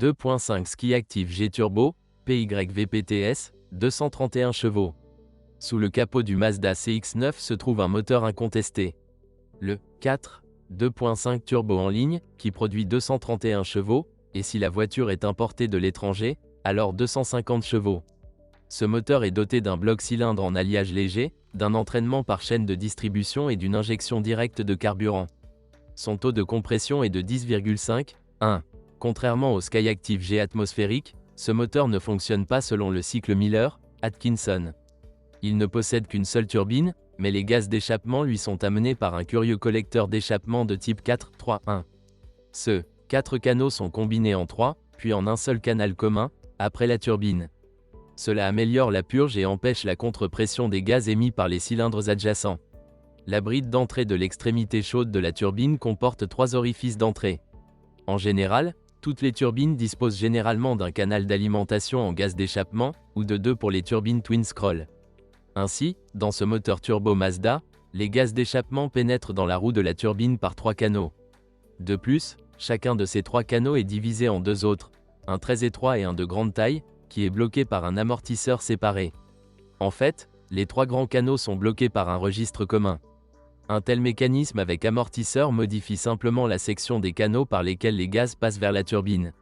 2.5 Skiactiv G Turbo, PYVPTS, 231 chevaux. Sous le capot du Mazda CX-9 se trouve un moteur incontesté. Le 4, 2.5 turbo en ligne, qui produit 231 chevaux, et si la voiture est importée de l'étranger, alors 250 chevaux. Ce moteur est doté d'un bloc cylindre en alliage léger, d'un entraînement par chaîne de distribution et d'une injection directe de carburant. Son taux de compression est de 10,5, 1. Contrairement au Skiactiv G atmosphérique, ce moteur ne fonctionne pas selon le cycle Miller-Atkinson. Il ne possède qu'une seule turbine, mais les gaz d'échappement lui sont amenés par un curieux collecteur d'échappement de type 4-3-1. Ce 4 canaux sont combinés en 3, puis en un seul canal commun, après la turbine. Cela améliore la purge et empêche la contre-pression des gaz émis par les cylindres adjacents. La bride d'entrée de l'extrémité chaude de la turbine comporte 3 orifices d'entrée. En général, toutes les turbines disposent généralement d'un canal d'alimentation en gaz d'échappement, ou de 2 pour les turbines twin scroll. Ainsi, dans ce moteur turbo Mazda, les gaz d'échappement pénètrent dans la roue de la turbine par 3 canaux. De plus, chacun de ces 3 canaux est divisé en 2 autres, un très étroit et un de grande taille, qui est bloqué par un amortisseur séparé. En fait, les 3 grands canaux sont bloqués par un registre commun. Un tel mécanisme avec amortisseur modifie simplement la section des canaux par lesquels les gaz passent vers la turbine.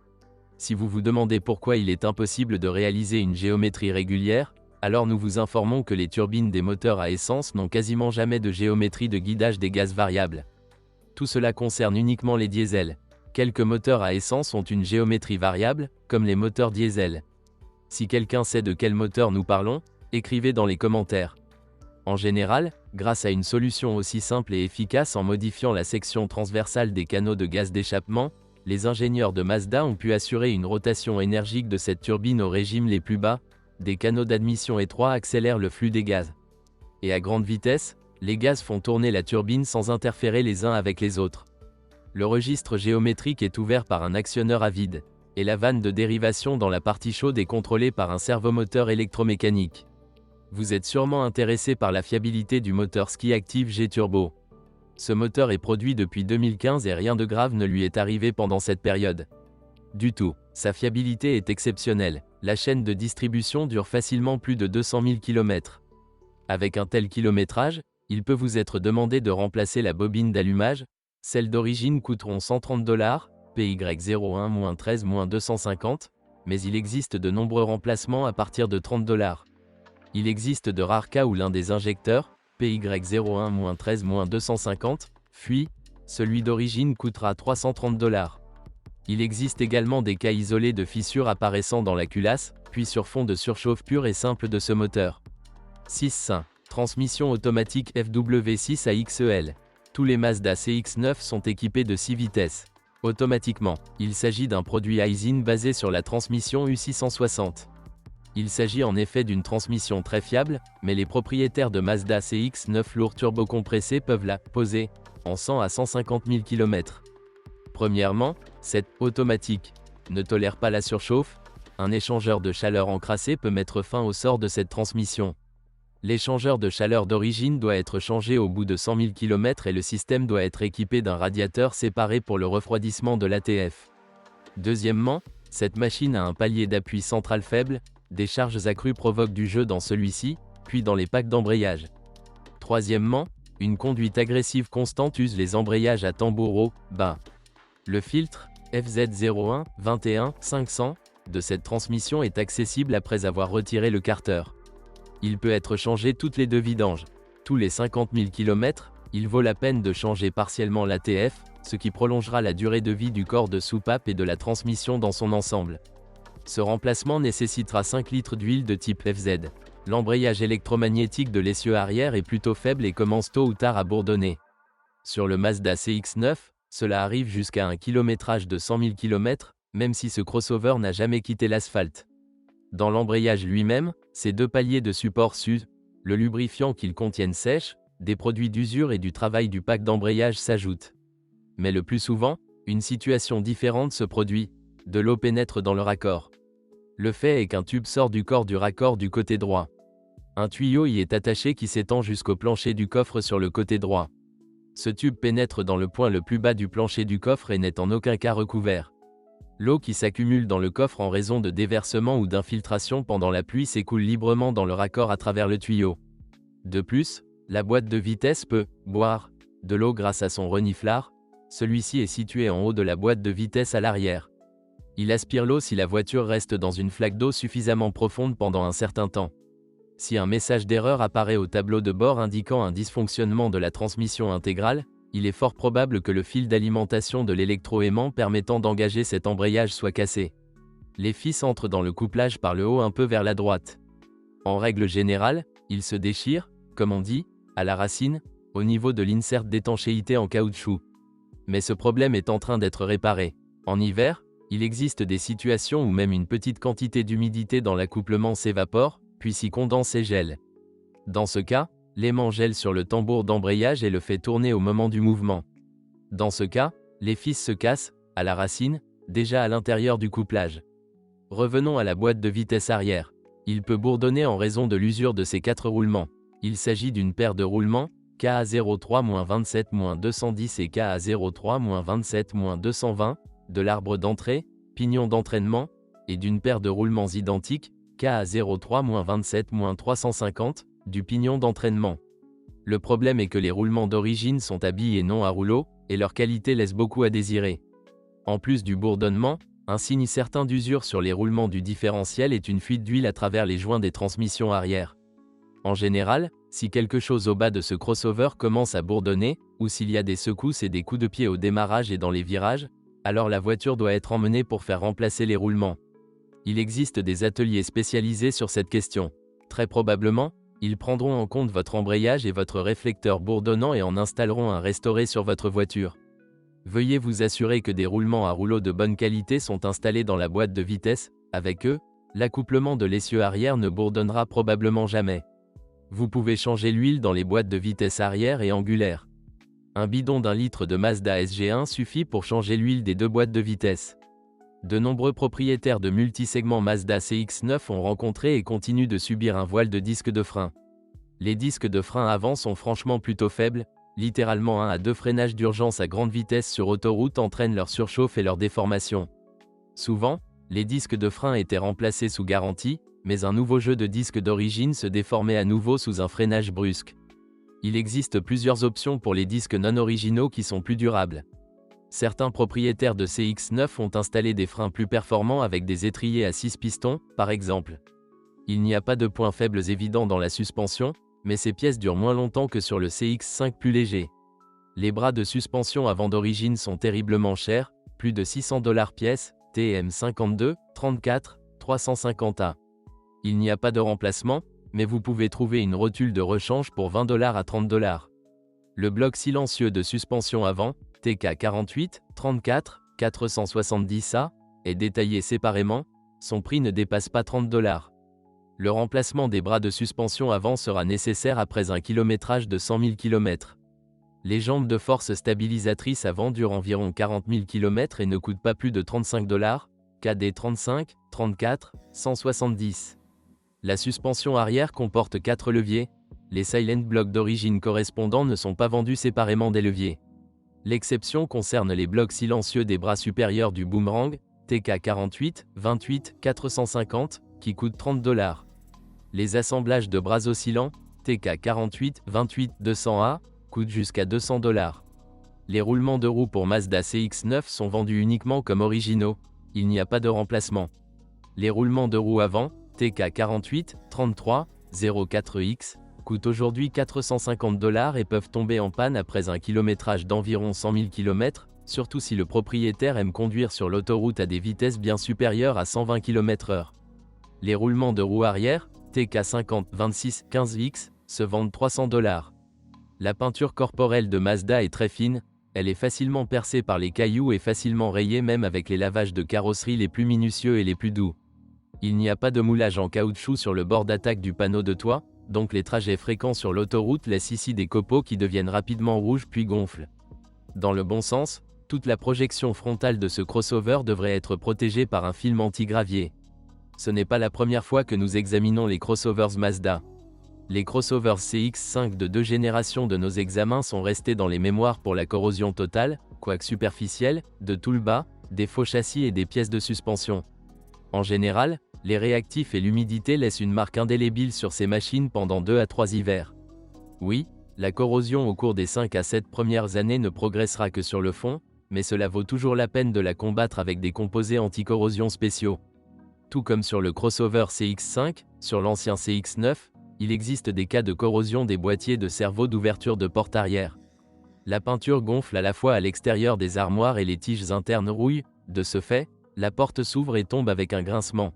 Si vous vous demandez pourquoi il est impossible de réaliser une géométrie régulière, alors nous vous informons que les turbines des moteurs à essence n'ont quasiment jamais de géométrie de guidage des gaz variable. Tout cela concerne uniquement les diesels. Quelques moteurs à essence ont une géométrie variable, comme les moteurs diesel. Si quelqu'un sait de quel moteur nous parlons, écrivez dans les commentaires. En général, grâce à une solution aussi simple et efficace en modifiant la section transversale des canaux de gaz d'échappement, les ingénieurs de Mazda ont pu assurer une rotation énergique de cette turbine au régime les plus bas. Des canaux d'admission étroits accélèrent le flux des gaz. Et à grande vitesse, les gaz font tourner la turbine sans interférer les uns avec les autres. Le registre géométrique est ouvert par un actionneur à vide, et la vanne de dérivation dans la partie chaude est contrôlée par un servomoteur électromécanique. Vous êtes sûrement intéressé par la fiabilité du moteur Skiactiv G Turbo. Ce moteur est produit depuis 2015 et rien de grave ne lui est arrivé pendant cette période. Du tout, sa fiabilité est exceptionnelle, la chaîne de distribution dure facilement plus de 200 000 km. Avec un tel kilométrage, il peut vous être demandé de remplacer la bobine d'allumage, celles d'origine coûteront $130, PY01-13-250, mais il existe de nombreux remplacements à partir de $30. Il existe de rares cas où l'un des injecteurs, PY01-13-250, fuit, celui d'origine coûtera $330. Il existe également des cas isolés de fissures apparaissant dans la culasse, puis sur fond de surchauffe pure et simple de ce moteur. 6.5. Transmission automatique FW6 AXEL. Tous les Mazda CX-9 sont équipés de 6 vitesses. Automatiquement, il s'agit d'un produit Aisin basé sur la transmission U660. Il s'agit en effet d'une transmission très fiable, mais les propriétaires de Mazda CX-9 lourd turbocompressé peuvent la poser en 100 à 150 000 km. Premièrement, cette automatique ne tolère pas la surchauffe. Un échangeur de chaleur encrassé peut mettre fin au sort de cette transmission. L'échangeur de chaleur d'origine doit être changé au bout de 100 000 km et le système doit être équipé d'un radiateur séparé pour le refroidissement de l'ATF. Deuxièmement, cette machine a un palier d'appui central faible, des charges accrues provoquent du jeu dans celui-ci, puis dans les packs d'embrayage. Troisièmement, une conduite agressive constante use les embrayages à tambour bas. Le filtre FZ01 21 500 de cette transmission est accessible après avoir retiré le carter. Il peut être changé toutes les 2 vidanges. Tous les 50 000 km, il vaut la peine de changer partiellement l'ATF, ce qui prolongera la durée de vie du corps de soupape et de la transmission dans son ensemble. Ce remplacement nécessitera 5 litres d'huile de type FZ. L'embrayage électromagnétique de l'essieu arrière est plutôt faible et commence tôt ou tard à bourdonner. Sur le Mazda CX-9, cela arrive jusqu'à un kilométrage de 100 000 km, même si ce crossover n'a jamais quitté l'asphalte. Dans l'embrayage lui-même, ces 2 paliers de support s'usent, le lubrifiant qu'ils contiennent sèche, des produits d'usure et du travail du pack d'embrayage s'ajoutent. Mais le plus souvent, une situation différente se produit, de l'eau pénètre dans le raccord. Le fait est qu'un tube sort du corps du raccord du côté droit. Un tuyau y est attaché qui s'étend jusqu'au plancher du coffre sur le côté droit. Ce tube pénètre dans le point le plus bas du plancher du coffre et n'est en aucun cas recouvert. L'eau qui s'accumule dans le coffre en raison de déversement ou d'infiltration pendant la pluie s'écoule librement dans le raccord à travers le tuyau. De plus, la boîte de vitesse peut boire de l'eau grâce à son reniflard. Celui-ci est situé en haut de la boîte de vitesse à l'arrière. Il aspire l'eau si la voiture reste dans une flaque d'eau suffisamment profonde pendant un certain temps. Si un message d'erreur apparaît au tableau de bord indiquant un dysfonctionnement de la transmission intégrale, il est fort probable que le fil d'alimentation de l'électroaimant permettant d'engager cet embrayage soit cassé. Les fils entrent dans le couplage par le haut un peu vers la droite. En règle générale, ils se déchirent, comme on dit, à la racine, au niveau de l'insert d'étanchéité en caoutchouc. Mais ce problème est en train d'être réparé. En hiver, il existe des situations où même une petite quantité d'humidité dans l'accouplement s'évapore, puis s'y condense et gèle. Dans ce cas, l'aimant gèle sur le tambour d'embrayage et le fait tourner au moment du mouvement. Dans ce cas, les fils se cassent, à la racine, déjà à l'intérieur du couplage. Revenons à la boîte de vitesse arrière. Il peut bourdonner en raison de l'usure de ses 4 roulements. Il s'agit d'une paire de roulements, KA03-27-210 et KA03-27-220, de l'arbre d'entrée, pignon d'entraînement, et d'une paire de roulements identiques, KA03-27-350, du pignon d'entraînement. Le problème est que les roulements d'origine sont à billes et non à rouleau, et leur qualité laisse beaucoup à désirer. En plus du bourdonnement, un signe certain d'usure sur les roulements du différentiel est une fuite d'huile à travers les joints des transmissions arrière. En général, si quelque chose au bas de ce crossover commence à bourdonner, ou s'il y a des secousses et des coups de pied au démarrage et dans les virages, alors la voiture doit être emmenée pour faire remplacer les roulements. Il existe des ateliers spécialisés sur cette question. Très probablement, ils prendront en compte votre embrayage et votre réflecteur bourdonnant et en installeront un restauré sur votre voiture. Veuillez vous assurer que des roulements à rouleau de bonne qualité sont installés dans la boîte de vitesse. Avec eux, l'accouplement de l'essieu arrière ne bourdonnera probablement jamais. Vous pouvez changer l'huile dans les boîtes de vitesse arrière et angulaire. Un bidon d'1 litre de Mazda SG1 suffit pour changer l'huile des 2 boîtes de vitesse. De nombreux propriétaires de multisegments Mazda CX-9 ont rencontré et continuent de subir un voile de disques de frein. Les disques de frein avant sont franchement plutôt faibles, littéralement 1 à 2 freinages d'urgence à grande vitesse sur autoroute entraînent leur surchauffe et leur déformation. Souvent, les disques de frein étaient remplacés sous garantie, mais un nouveau jeu de disques d'origine se déformait à nouveau sous un freinage brusque. Il existe plusieurs options pour les disques non originaux qui sont plus durables. Certains propriétaires de CX-9 ont installé des freins plus performants avec des étriers à 6 pistons, par exemple. Il n'y a pas de points faibles évidents dans la suspension, mais ces pièces durent moins longtemps que sur le CX-5 plus léger. Les bras de suspension avant d'origine sont terriblement chers, plus de $600 pièce, TM52, 34, 350A. Il n'y a pas de remplacement, mais vous pouvez trouver une rotule de rechange pour $20 à $30. Le bloc silencieux de suspension avant, TK48, 34, 470A, est détaillé séparément, son prix ne dépasse pas $30. Le remplacement des bras de suspension avant sera nécessaire après un kilométrage de 100 000 km. Les jambes de force stabilisatrices avant durent environ 40 000 km et ne coûtent pas plus de $35, KD 35, 34, 170. La suspension arrière comporte 4 leviers. Les silent blocks d'origine correspondants ne sont pas vendus séparément des leviers. L'exception concerne les blocs silencieux des bras supérieurs du boomerang, TK48, 28, 450, qui coûtent $30. Les assemblages de bras oscillants, TK48, 28, 200A, coûtent jusqu'à $200. Les roulements de roues pour Mazda CX-9 sont vendus uniquement comme originaux, il n'y a pas de remplacement. Les roulements de roues avant, TK48, 33, 04X, coûtent aujourd'hui $450 et peuvent tomber en panne après un kilométrage d'environ 100 000 km, surtout si le propriétaire aime conduire sur l'autoroute à des vitesses bien supérieures à 120 km/h. Les roulements de roues arrière, TK50, 26, 15X, se vendent $300. La peinture corporelle de Mazda est très fine, elle est facilement percée par les cailloux et facilement rayée même avec les lavages de carrosserie les plus minutieux et les plus doux. Il n'y a pas de moulage en caoutchouc sur le bord d'attaque du panneau de toit, donc les trajets fréquents sur l'autoroute laissent ici des copeaux qui deviennent rapidement rouges puis gonflent. Dans le bon sens, toute la projection frontale de ce crossover devrait être protégée par un film anti-gravier. Ce n'est pas la première fois que nous examinons les crossovers Mazda. Les crossovers CX-5 de 2 générations de nos examens sont restés dans les mémoires pour la corrosion totale, quoique superficielle, de tout le bas, des faux châssis et des pièces de suspension. En général, les réactifs et l'humidité laissent une marque indélébile sur ces machines pendant 2 à 3 hivers. Oui, la corrosion au cours des 5 à 7 premières années ne progressera que sur le fond, mais cela vaut toujours la peine de la combattre avec des composés anti-corrosion spéciaux. Tout comme sur le crossover CX5, sur l'ancien CX9, il existe des cas de corrosion des boîtiers de servo d'ouverture de porte arrière. La peinture gonfle à la fois à l'extérieur des armoires et les tiges internes rouillent, de ce fait, la porte s'ouvre et tombe avec un grincement.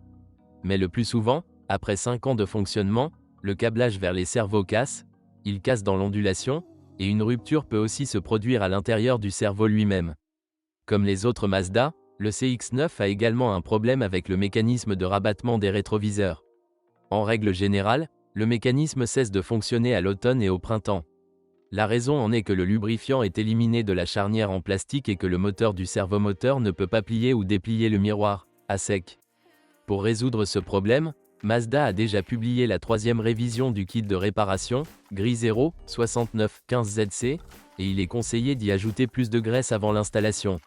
Mais le plus souvent, après 5 ans de fonctionnement, le câblage vers les servos casse, il casse dans l'ondulation, et une rupture peut aussi se produire à l'intérieur du servo lui-même. Comme les autres Mazda, le CX9 a également un problème avec le mécanisme de rabattement des rétroviseurs. En règle générale, le mécanisme cesse de fonctionner à l'automne et au printemps. La raison en est que le lubrifiant est éliminé de la charnière en plastique et que le moteur du servomoteur ne peut pas plier ou déplier le miroir, à sec. Pour résoudre ce problème, Mazda a déjà publié la 3e révision du kit de réparation, gris 0, 6915ZC, et il est conseillé d'y ajouter plus de graisse avant l'installation.